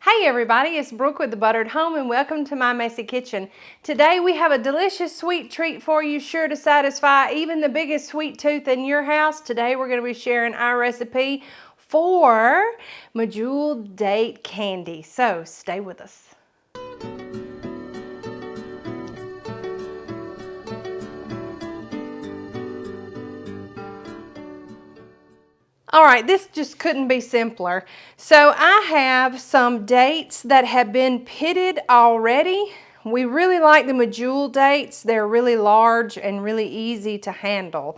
Hey everybody, it's Brooke with The Buttered Home and welcome to my messy kitchen. Today we have a delicious sweet treat for you, sure to satisfy even the biggest sweet tooth in your house. Today we're going to be sharing our recipe for MEDJOOL date candy. So stay with us. All right, this just couldn't be simpler. So I have some dates that have been pitted already. We really like the MEDJOOL dates. They're really large and really easy to handle.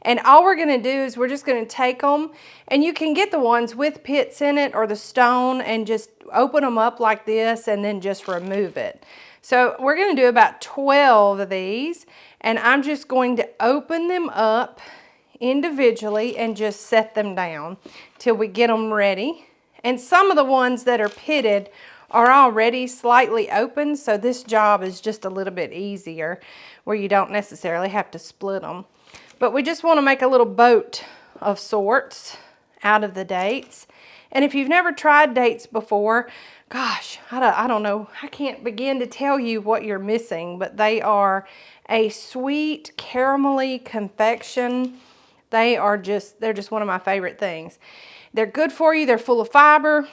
And all we're gonna do is we're just gonna take them, and you can get the ones with pits in it or the stone and just open them up like this and then just remove it. So we're gonna do about 12 of these, and I'm just going to open them up individually and just set them down till we get them ready. And some of the ones that are pitted are already slightly open, so this job is just a little bit easier where you don't necessarily have to split them. But we just want to make a little boat of sorts out of the dates. And if you've never tried dates before, gosh, I don't know, I can't begin to tell you what you're missing, but they are a sweet caramelly confection. They're just one of my favorite things. They're good for you. They're full of fiber.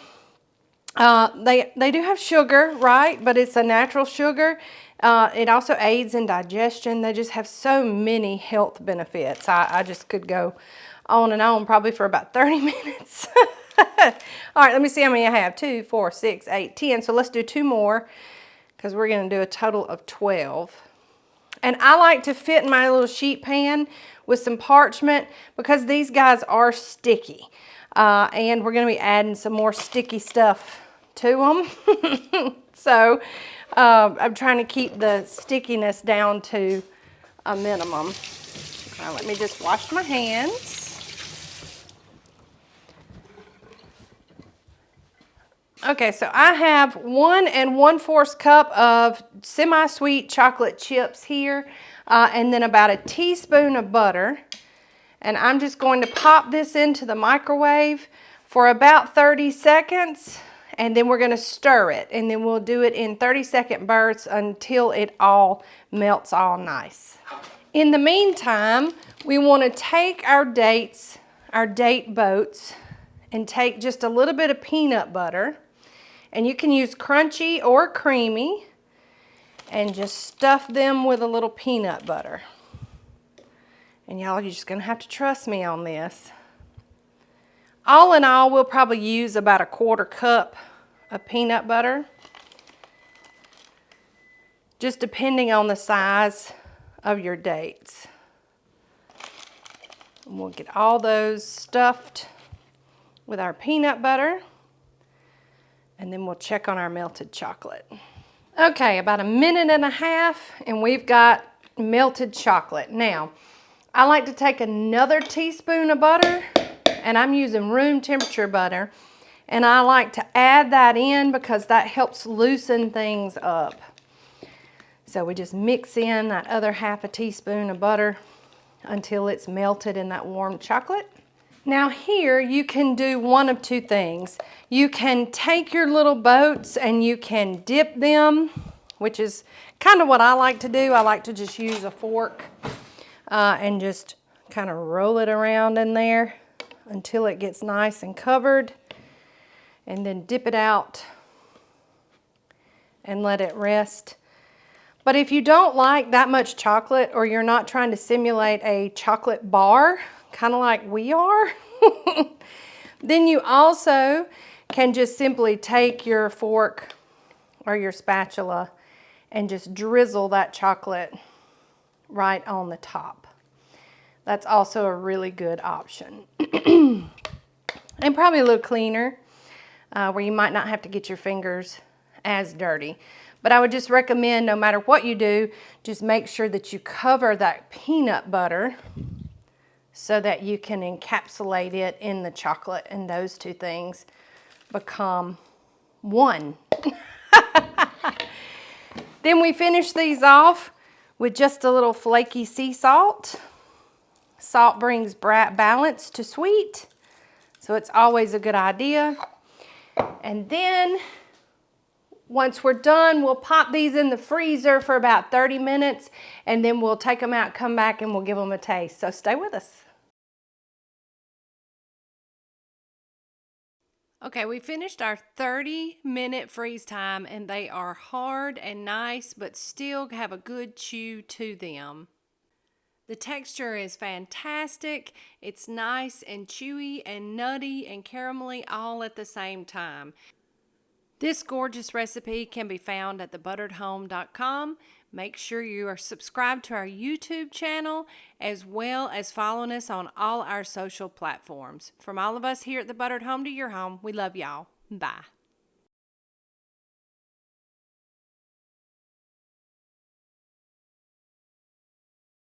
They do have sugar, right? But it's a natural sugar. It also aids in digestion. They just have so many health benefits. I just could go on and on probably for about 30 minutes. All right, let me see how many I have. 2, 4, 6, 8, 10. So let's do 2 more because we're going to do a total of 12. And I like to fit in my little sheet pan with some parchment because these guys are sticky. And we're going to be adding some more sticky stuff to them. So I'm trying to keep the stickiness down to a minimum. Now, let me just wash my hands. Okay, so I have 1 1/4 cup of semi-sweet chocolate chips here, and then about a teaspoon of butter. And I'm just going to pop this into the microwave for about 30 seconds, and then we're going to stir it, and then we'll do it in 30-second bursts until it all melts all nice. In the meantime, we want to take our dates, our date boats, and take just a little bit of peanut butter. And you can use crunchy or creamy, and just stuff them with a little peanut butter. And y'all, you're just gonna have to trust me on this. All in all, we'll probably use about a 1/4 cup of peanut butter, just depending on the size of your dates. And we'll get all those stuffed with our peanut butter. And then we'll check on our melted chocolate. Okay, about 1.5 minutes and we've got melted chocolate. Now, I like to take another teaspoon of butter, and I'm using room temperature butter, and I like to add that in because that helps loosen things up. So we just mix in that other 1/2 teaspoon of butter until it's melted in that warm chocolate. Now here you can do one of 2 things. You can take your little boats and you can dip them, which is kind of what I like to do. I like to just use a fork and just kind of roll it around in there until it gets nice and covered, and then dip it out and let it rest. But if you don't like that much chocolate, or you're not trying to simulate a chocolate bar, kind of like we are, then you also can just simply take your fork or your spatula and just drizzle that chocolate right on the top. That's also a really good option. And probably a little cleaner, where you might not have to get your fingers as dirty. But I would just recommend, no matter what you do, just make sure that you cover that peanut butter so that you can encapsulate it in the chocolate, and those 2 things become one. Then we finish these off with just a little flaky sea salt. Salt brings balance to sweet, so it's always a good idea. And then Once we're done, we'll pop these in the freezer for about 30 minutes and then we'll take them out, come back, and we'll give them a taste. So stay with us. Okay, we finished our 30-minute freeze time and they are hard and nice but still have a good chew to them. The texture is fantastic. It's nice and chewy and nutty and caramelly all at the same time. This gorgeous recipe can be found at thebutteredhome.com. Make sure you are subscribed to our YouTube channel as well as following us on all our social platforms. From all of us here at The Buttered Home to your home, we love y'all. Bye.